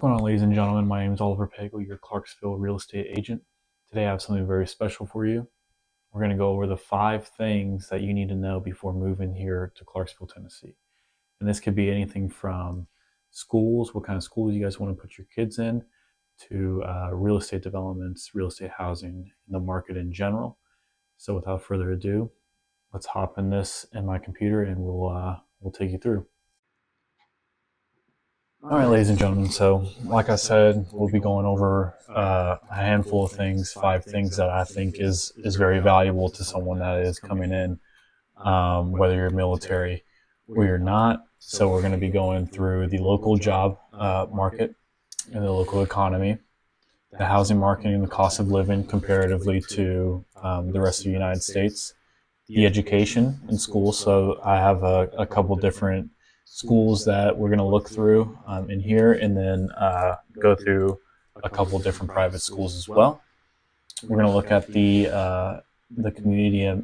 What's going on, ladies and gentlemen? My name is Oliver Pagel, your Clarksville real estate agent. Today I have something very special for you. We're going to go over the 5 things that you need to know before moving here to Clarksville, Tennessee. And this could be anything from schools, what kind of schools you guys want to put your kids in, to real estate developments, real estate housing, and the market in general. So without further ado, let's hop in this in my computer and we'll take you through. All right, ladies and gentlemen. So, like I said, we'll be going over a handful of things, 5 things that I think is very valuable to someone that is coming in, whether you're military or you're not. So, we're going to be going through the local job market and the local economy, the housing market and the cost of living comparatively to the rest of the United States, the education in schools. So, I have a couple different schools that we're going to look through in here, and then go through a couple different private schools as well. We're going to look at the community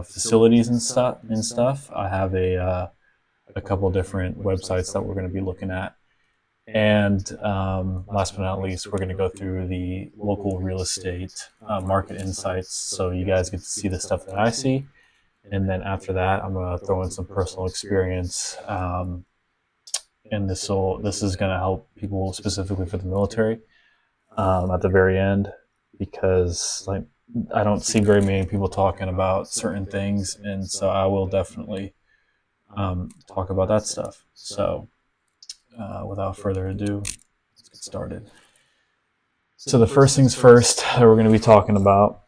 facilities and stuff. I have a couple different websites that we're going to be looking at, and last but not least, we're going to go through the local real estate market insights, so you guys get to see the stuff that I see. And then after that, I'm going to throw in some personal experience, and this is going to help people specifically for the military at the very end, because I don't see very many people talking about certain things, and so I will definitely talk about that stuff. So without further ado, let's get started. So the first things first that we're going to be talking about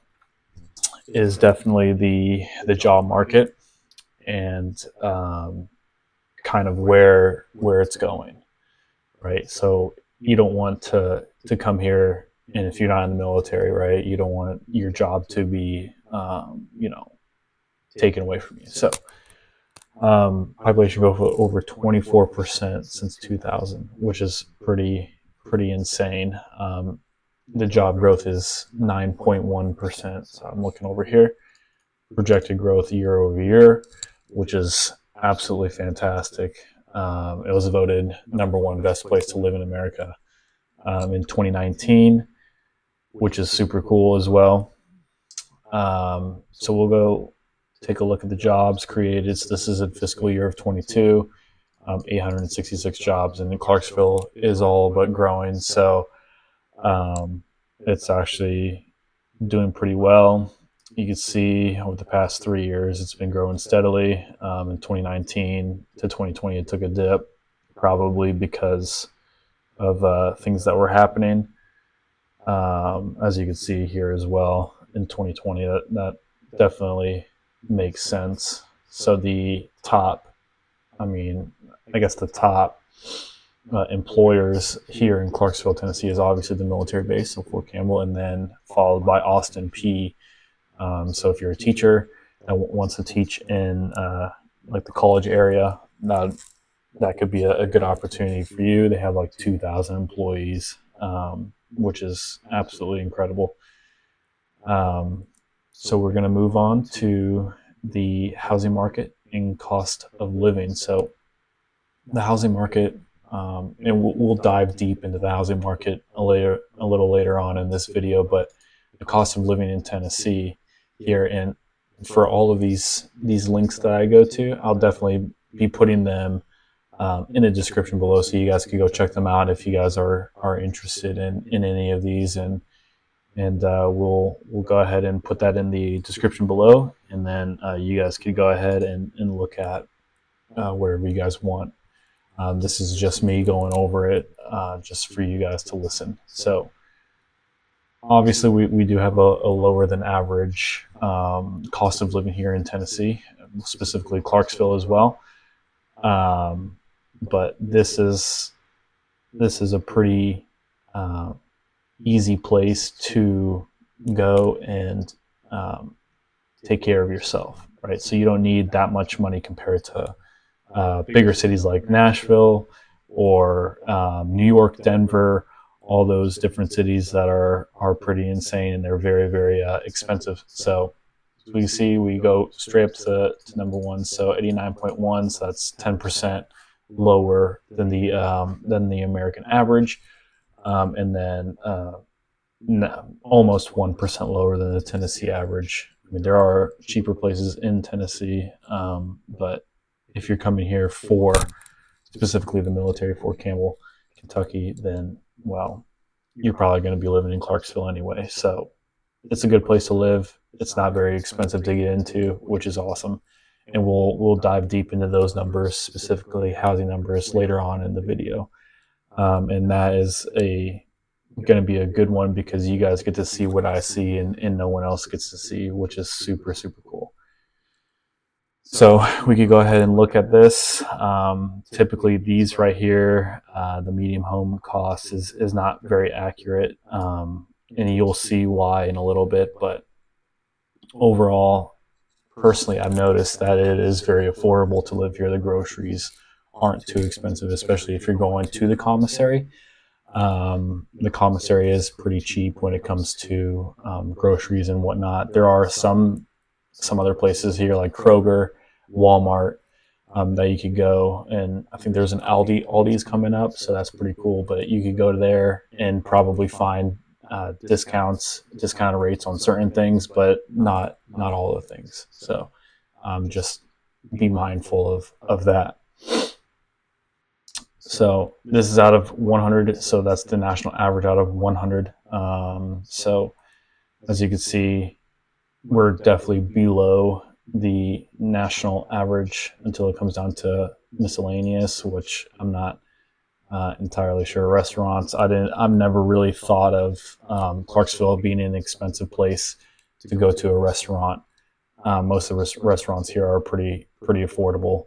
is definitely the job market and kind of where it's going, right? So you don't want to come here, and if you're not in the military, right, you don't want your job to be taken away from you. So population growth of over 24% since 2000, which is pretty insane. The job growth is 9.1%. So I'm looking over here. Projected growth year over year, which is absolutely fantastic. It was voted #1 best place to live in America in 2019, which is super cool as well. So we'll go take a look at the jobs created. So this is a fiscal year of 22, 866 jobs, and Clarksville is all but growing. So it's actually doing pretty well. You can see over the past 3 years, it's been growing steadily. In 2019 to 2020, it took a dip, probably because of things that were happening. As you can see here as well, in 2020, that definitely makes sense. So the top, the top employers here in Clarksville, Tennessee is obviously the military base, so Fort Campbell, and then followed by Austin P. So if you're a teacher that wants to teach in the college area, that could be a good opportunity for you. They have 2,000 employees, which is absolutely incredible. So we're going to move on to the housing market and cost of living. So the housing market, and we'll dive deep into the housing market a little later on in this video, but the cost of living in Tennessee here, and for all of these links that I go to, I'll definitely be putting them in the description below, so you guys can go check them out if you guys are interested in any of these, and we'll go ahead and put that in the description below, and then you guys can go ahead and look at wherever you guys want. This is just me going over it just for you guys to listen. So obviously we do have a lower than average cost of living here in Tennessee, specifically Clarksville as well. But this is a pretty easy place to go and take care of yourself, right? So you don't need that much money compared to bigger cities like Nashville or New York, Denver, all those different cities that are pretty insane, and they're very, very expensive. So as we see, we go straight up to #1, so 89.1, so that's 10% lower than the American average. and then almost 1% lower than the Tennessee average. I mean, there are cheaper places in Tennessee, but if you're coming here for specifically the military, Fort Campbell, Kentucky, then, well, you're probably going to be living in Clarksville anyway. So it's a good place to live. It's not very expensive to get into, which is awesome. And we'll dive deep into those numbers, specifically housing numbers, later on in the video. And that is going to be a good one because you guys get to see what I see and no one else gets to see, which is super, super cool. So we could go ahead and look at this. Typically these right here, the medium home cost is not very accurate. And you'll see why in a little bit, but overall, personally, I've noticed that it is very affordable to live here. The groceries aren't too expensive, especially if you're going to the commissary. The commissary is pretty cheap when it comes to groceries and whatnot. There are some other places here like Kroger, Walmart, that you could go, and I think there's an Aldi's coming up, so that's pretty cool. But you could go to there and probably find discount rates on certain things, but not all the things. So just be mindful of that. So this is out of 100. So that's the national average out of 100. So as you can see, we're definitely below the national average until it comes down to miscellaneous, which I'm not entirely sure. Restaurants, I've never really thought of Clarksville being an expensive place to go to a restaurant. Most of the restaurants here are pretty affordable,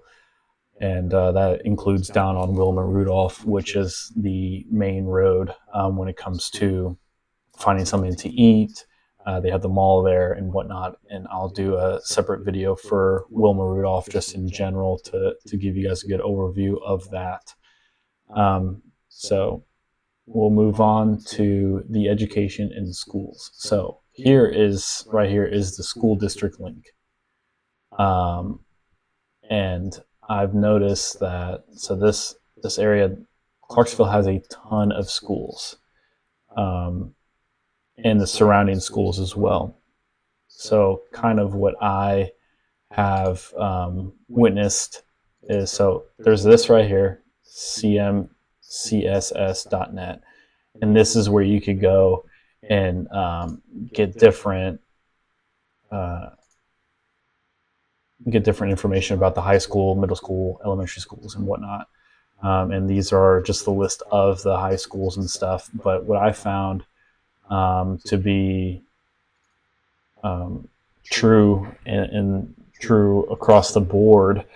and that includes down on Wilma Rudolph, which is the main road when it comes to finding something to eat. They have the mall there and whatnot, and I'll do a separate video for Wilma Rudolph just in general to give you guys a good overview of that. So we'll move on to the education in schools. So right here is the school district link. And I've noticed that, so this area, Clarksville has a ton of schools, and the surrounding schools as well. So kind of what I have witnessed is, so there's this right here, cmcss.net, and this is where you could go and get different information about the high school, middle school, elementary schools, and whatnot. And these are just the list of the high schools and stuff. But what I found to be true and true across the board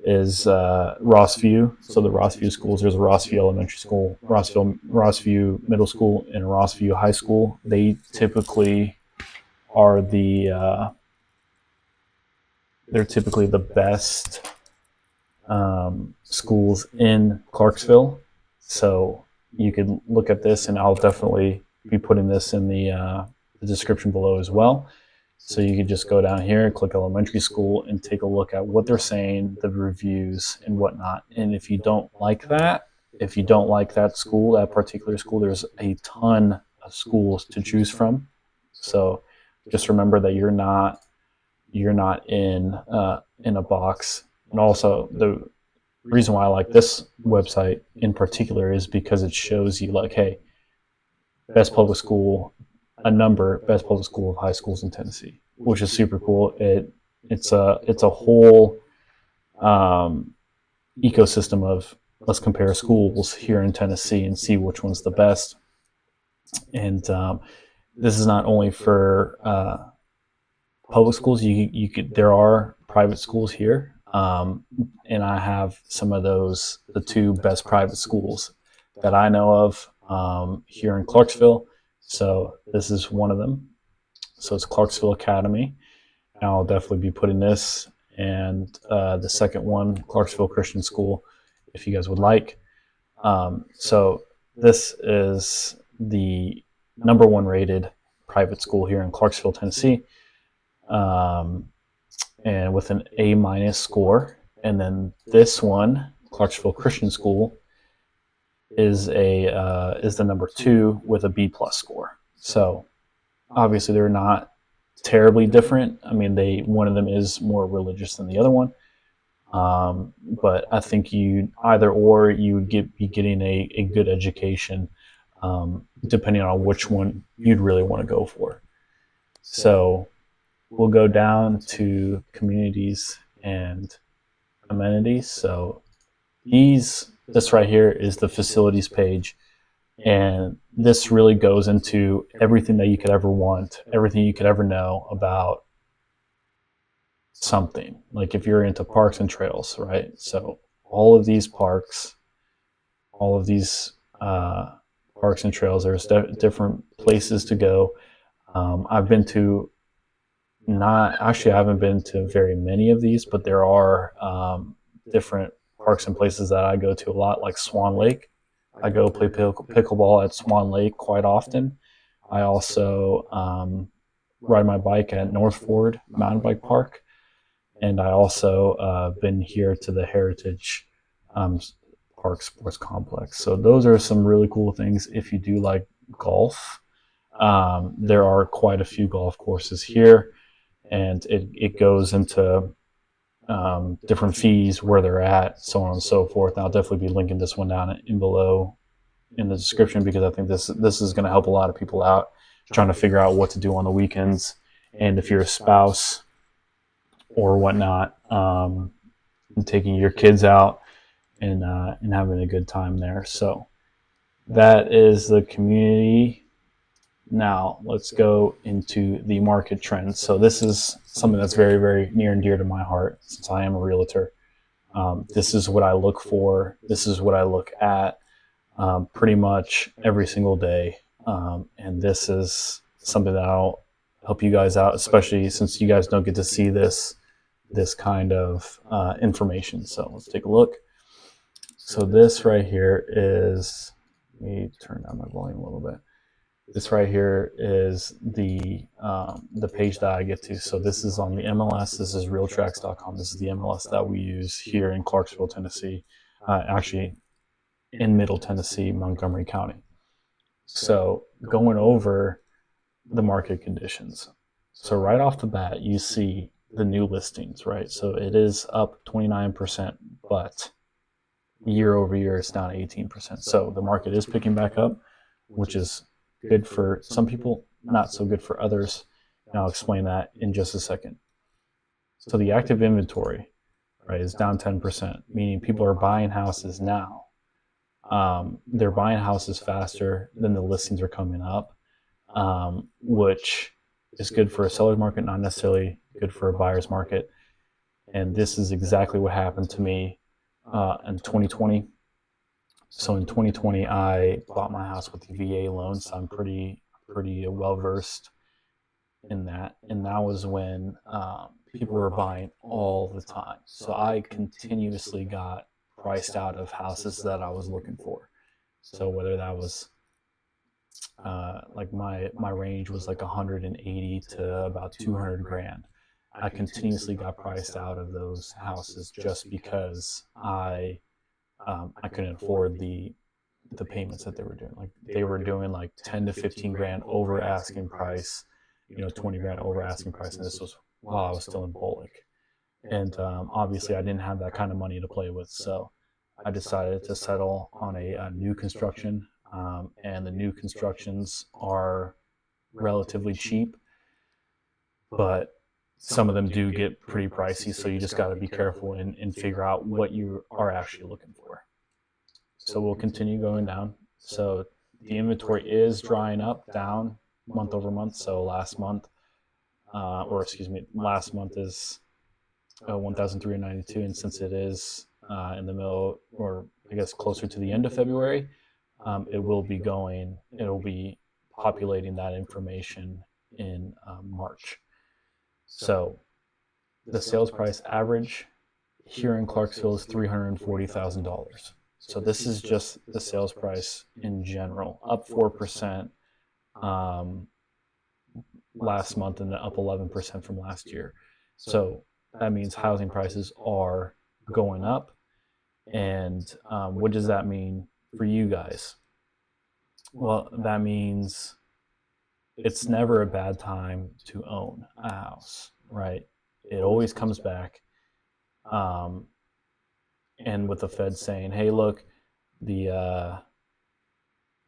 is Rossview. So the Rossview schools, there's a Rossview Elementary School, Rossview Middle School, and Rossview High School. They typically are they're typically the best schools in Clarksville. So you can look at this, and I'll definitely be putting this in the description below as well. So you can just go down here, click elementary school, and take a look at what they're saying, the reviews and whatnot. And if you don't like that school, that particular school, there's a ton of schools to choose from. So just remember that you're not in a box. And also the reason why I like this website in particular is because it shows you, like, hey, best public school of high schools in Tennessee, which is super cool. It's a whole ecosystem of, let's compare schools here in Tennessee and see which one's the best. And this is not only for public schools. There are private schools here, and I have some of those, the two best private schools that I know of here in Clarksville. So this is one of them. So it's Clarksville Academy. And I'll definitely be putting this, and the second one, Clarksville Christian School, if you guys would like. So this is the #1 rated private school here in Clarksville, Tennessee, and with an A- score. And then this one, Clarksville Christian School, is the number 2 with a B plus score. So obviously they're not terribly different. I mean, one of them is more religious than the other one. But I think you would be getting a good education, depending on which one you'd really want to go for. So we'll go down to communities and amenities. So this right here is the facilities page. And this really goes into everything that you could ever want, everything you could ever know about something. Like if you're into parks and trails, right? So all of these parks, all of these parks and trails, there's different places to go. I've been to I haven't been to very many of these, but there are different parks and places that I go to a lot, like Swan Lake. I go play pickleball at Swan Lake quite often. I also ride my bike at North Ford Mountain Bike Park. And I also been here to the Heritage Park Sports Complex. So those are some really cool things if you do like golf. There are quite a few golf courses here, and it goes into different fees, where they're at, so on and so forth. And I'll definitely be linking this one down in below in the description, because I think this is going to help a lot of people out trying to figure out what to do on the weekends. And if you're a spouse or whatnot, and taking your kids out and having a good time there. So that is the community. Now let's go into the market trends. So this is something that's very, very near and dear to my heart, since I am a realtor. This is what I look for. This is what I look at pretty much every single day. And this is something that I'll help you guys out, especially since you guys don't get to see this kind of information. So let's take a look. So this right here is, let me turn down my volume a little bit. This right here is the page that I get to. So this is on the MLS. This is realtracks.com. This is the MLS that we use here in Clarksville, Tennessee, actually in Middle Tennessee, Montgomery County. So going over the market conditions. So right off the bat, you see the new listings, right? So it is up 29%, but year over year, it's down 18%. So the market is picking back up, which is good for some people, not so good for others. And I'll explain that in just a second. So the active inventory, right, is down 10%, meaning people are buying houses now. They're buying houses faster than the listings are coming up, which is good for a seller's market, not necessarily good for a buyer's market. And this is exactly what happened to me in 2020. So in 2020, I bought my house with the VA loan, so I'm pretty well versed in that. And that was when people were buying all the time. So I continuously got priced out of houses that I was looking for. So whether that was like my range was like 180 to about 200 grand. I continuously got priced out of those houses just because I couldn't afford the payments that they were doing. Like they were doing like 10 to 15 grand over asking price, 20 grand over asking price, and this was while I was still in Bullock. And obviously I didn't have that kind of money to play with, so I decided to settle on a new construction. And the new constructions are relatively cheap, but some of them do get pretty pricey, so you just got to be careful and figure out what you are actually looking for. So we'll continue going down. So the inventory is drying up, down month over month. So last month is 1,392, and since it is in the middle, or I guess closer to the end of February, it'll be populating that information in March. So the sales price average here in Clarksville is $340,000. So this is just the sales price in general, up 4% last month and up 11% from last year. So that means housing prices are going up. And what does that mean for you guys? Well, that means it's never a bad time to own a house, right? It always comes back. And with the Fed saying, "Hey, look, the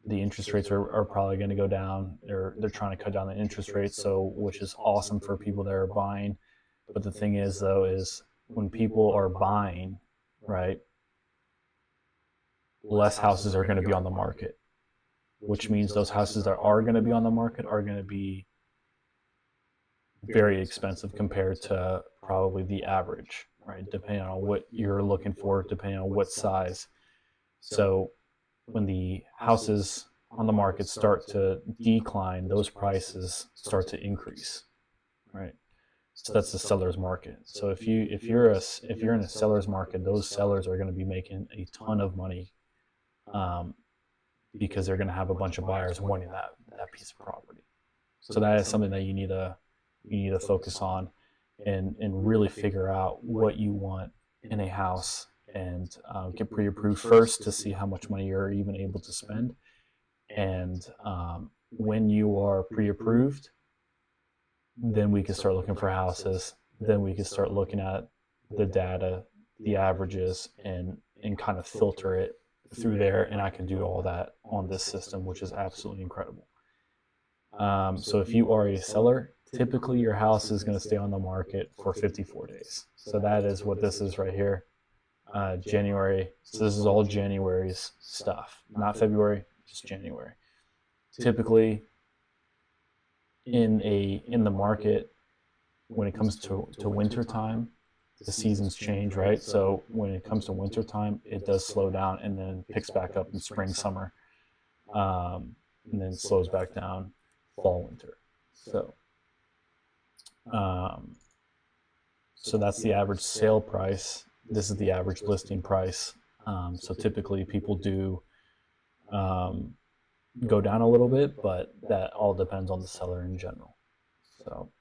interest rates are probably going to go down. They're trying to cut down the interest rates, so which is awesome for people that are buying. But the thing is, though, is when people are buying, right, less houses are going to be on the market, which means those houses that are going to be on the market are going to be very expensive compared to probably the average, right? Depending on what you're looking for, depending on what size. So when the houses on the market start to decline, those prices start to increase, right? So that's the seller's market. So if you're in a seller's market, those sellers are going to be making a ton of money, because they're going to have a bunch of buyers wanting that piece of property. So that is something that you need to focus on, and really figure out what you want in a house, and get pre-approved first to see how much money you're even able to spend. And when you are pre-approved, then we can start looking for houses. Then we can start looking at the data, the averages, and kind of filter it through there. And I can do all that on this system, which is absolutely incredible. So if you are a seller, typically your house is going to stay on the market for 54 days. So that is what this is right here. January. So this is all January's stuff, not February, just January. Typically, in the market, when it comes to winter time, the seasons change, right? So when it comes to winter time, it does slow down and then picks back up in spring, summer, and then slows back down fall, winter. So that's the average sale price. This is the average listing price. So typically people do go down a little bit, but that all depends on the seller in general. So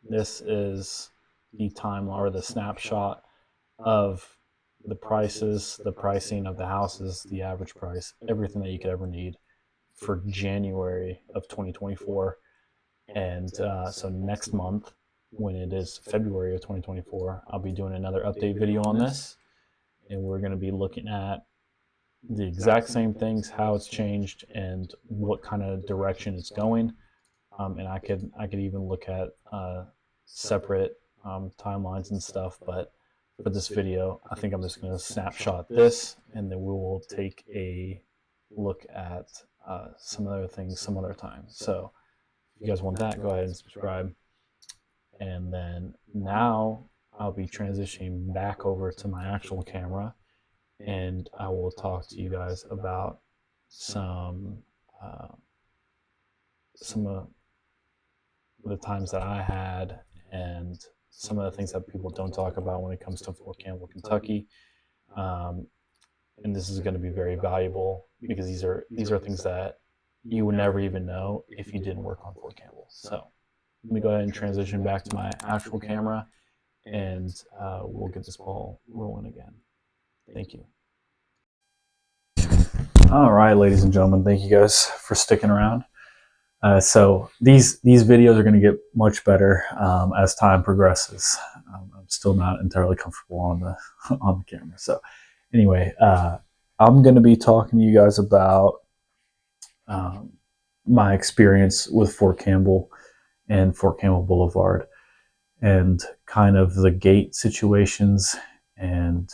this is the timeline, or the snapshot of the prices, the pricing of the houses, the average price, everything that you could ever need for January of 2024. And so next month, when it is February of 2024, I'll be doing another update video on this, and we're going to be looking at the exact same things, how it's changed, and what kind of direction it's going. And I could even look at separate timelines and stuff. But for this video, I think I'm just going to snapshot this, and then we will take a look at some other things some other time. So if you guys want that, go ahead and subscribe. And then now I'll be transitioning back over to my actual camera, and I will talk to you guys about some of the times that I had, and some of the things that people don't talk about when it comes to Fort Campbell, Kentucky. And this is going to be very valuable, because these are things that you would never even know if you didn't work on Fort Campbell. So let me go ahead and transition back to my actual camera, and we'll get this ball rolling again. Thank you. All right, ladies and gentlemen, thank you guys for sticking around. So these videos are going to get much better as time progresses. I'm still not entirely comfortable on the camera. So anyway, I'm going to be talking to you guys about my experience with Fort Campbell and Fort Campbell Boulevard, and kind of the gate situations, and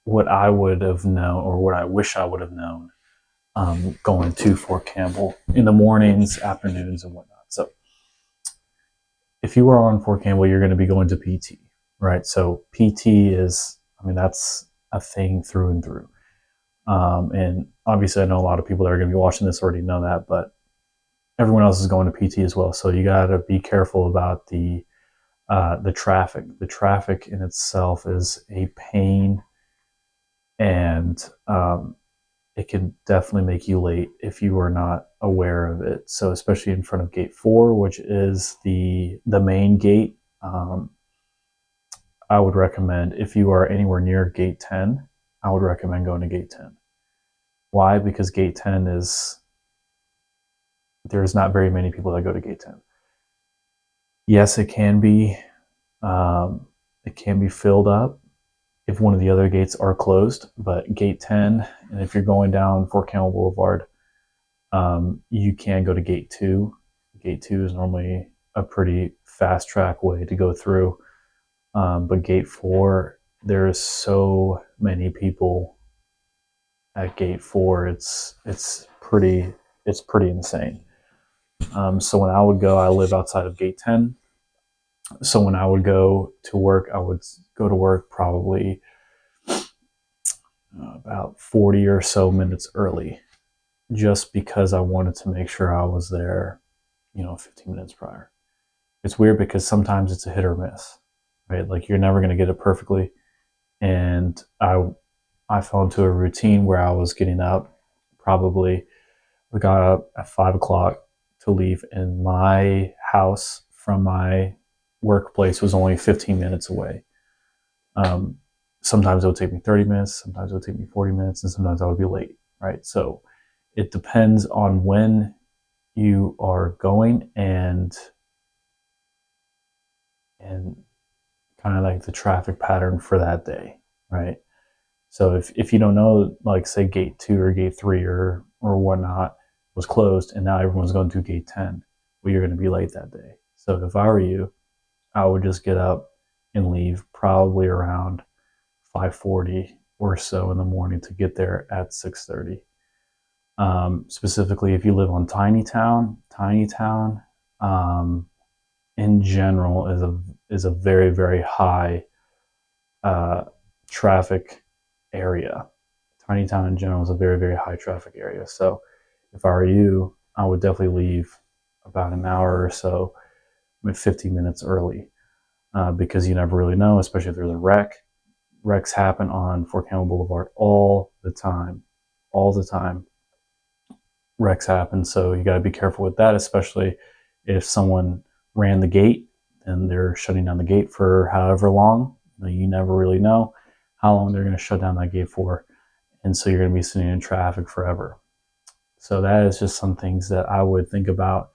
what I would have known, or what I wish I would have known, going to Fort Campbell in the mornings, afternoons, and whatnot. So if you are on Fort Campbell, you're going to be going to PT, right? So PT is, that's a thing through and through. And obviously I know a lot of people that are going to be watching this already know that, but everyone else is going to PT as well. So you got to be careful about the traffic. The traffic in itself is a pain, and it can definitely make you late if you are not aware of it. So especially in front of gate 4, which is the main gate, I would recommend, if you are anywhere near gate 10, I would recommend going to gate 10. Why? Because gate 10 there's not very many people that go to gate 10. Yes, it can be filled up if one of the other gates are closed, but gate 10, and if you're going down Fort Campbell Boulevard, you can go to gate 2. Gate 2 is normally a pretty fast track way to go through. But gate 4, there's so many people at gate 4. It's pretty insane. So when I would go, I live outside of gate 10. So when I would go to work, I would go to work probably about 40 or so minutes early, just because I wanted to make sure I was there, 15 minutes prior. It's weird because sometimes it's a hit or miss, right? Like you're never going to get it perfectly. And I fell into a routine where I was getting up probably, I got up at 5 o'clock to leave, and my house from my workplace was only 15 minutes away. Sometimes it would take me 30 minutes, sometimes it would take me 40 minutes, and sometimes I would be late, right? So it depends on when you are going and kind of like the traffic pattern for that day, right? So if you don't know, like say gate 2 or gate 3 or whatnot was closed and now everyone's going through gate 10, well, you're going to be late that day. So if I were you, I would just get up and leave probably around 5:40 or so in the morning to get there at 6:30. Specifically, if you live on Tiny Town, in general is a very, very high traffic area. Tiny Town in general is a very, very high traffic area. So if I were you, I would definitely leave about an hour or so, 15 minutes early, because you never really know, especially if there's a wreck. Wrecks happen on Fort Campbell Boulevard all the time. All the time. Wrecks happen, so you got to be careful with that, especially if someone ran the gate and they're shutting down the gate for however long. You never really know how long they're going to shut down that gate for, and so you're going to be sitting in traffic forever. So that is just some things that I would think about.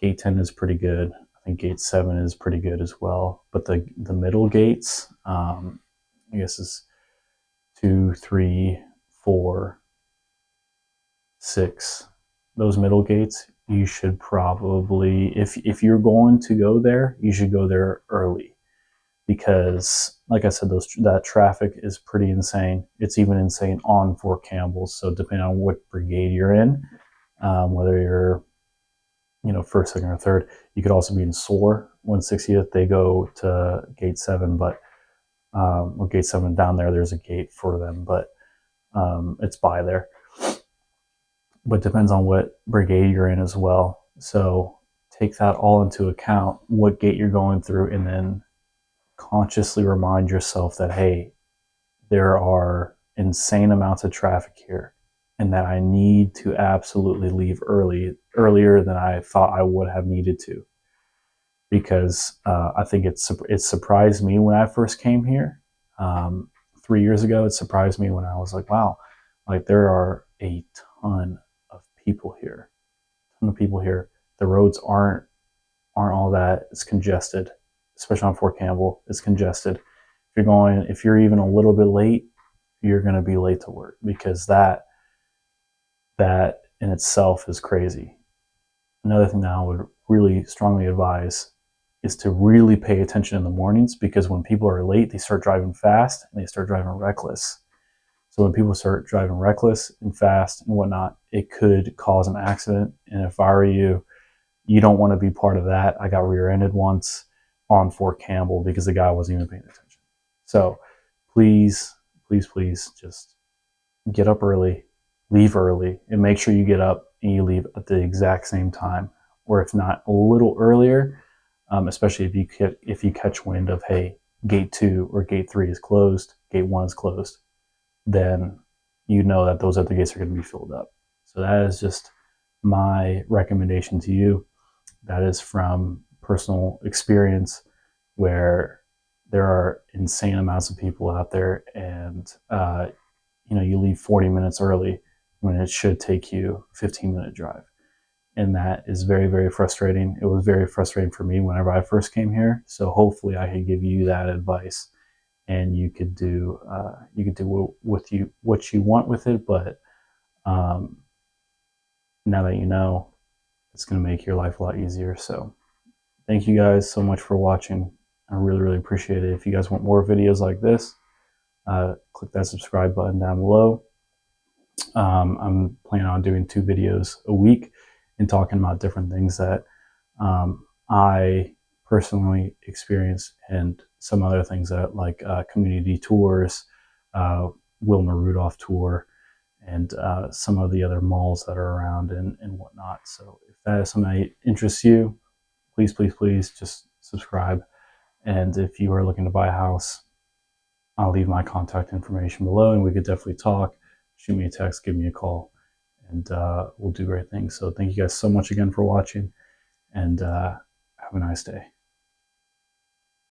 Gate 10 is pretty good. I think gate 7 is pretty good as well. But the middle gates, I guess is 2, 3, 4, 6. Those middle gates, you should probably, if you're going to go there, you should go there early, because like I said, that traffic is pretty insane. It's even insane on Fort Campbell. So depending on what brigade you're in, whether you're first, second, or third, you could also be in SOAR 160th. They go to gate 7, but gate 7 down there's a gate for them, but it's by there. But depends on what brigade you're in as well. So take that all into account, what gate you're going through, and then consciously remind yourself that, hey, there are insane amounts of traffic here, and that I need to absolutely leave earlier than I thought I would have needed to. Because I think it surprised me when I first came here 3 years ago. It surprised me when I was like, wow, like there are a ton of people here. The roads aren't all that. It's congested, especially on Fort Campbell. It's congested. If you're even a little bit late, you're going to be late to work, because that in itself is crazy. Another thing that I would really strongly advise is to really pay attention in the mornings, because when people are late, they start driving fast and they start driving reckless. So when people start driving reckless and fast and whatnot, it could cause an accident. And if I were you, you don't want to be part of that. I got rear-ended once on Fort Campbell because the guy wasn't even paying attention. So please, please, please just get up early, leave early, and make sure you get up and you leave at the exact same time, or if not a little earlier, especially if you catch wind of, hey, gate 2 or gate 3 is closed, gate 1 is closed, then you know that those other gates are going to be filled up. So that is just my recommendation to you. That is from personal experience, where there are insane amounts of people out there, and you leave 40 minutes early, when it should take you a 15-minute drive. And that is very, very frustrating. It was very frustrating for me whenever I first came here. So hopefully I could give you that advice, and you could do what you want with it. But now that you know, it's going to make your life a lot easier. So thank you guys so much for watching. I really, really appreciate it. If you guys want more videos like this, click that subscribe button down below. I'm planning on doing 2 videos a week and talking about different things that I personally experience, and some other things that like community tours, Wilma Rudolph tour, and some of the other malls that are around and whatnot. So if that is something that interests you, please, please, please just subscribe. And if you are looking to buy a house, I'll leave my contact information below, and we could definitely talk. Shoot me a text, give me a call, and we'll do great things. So thank you guys so much again for watching, and have a nice day.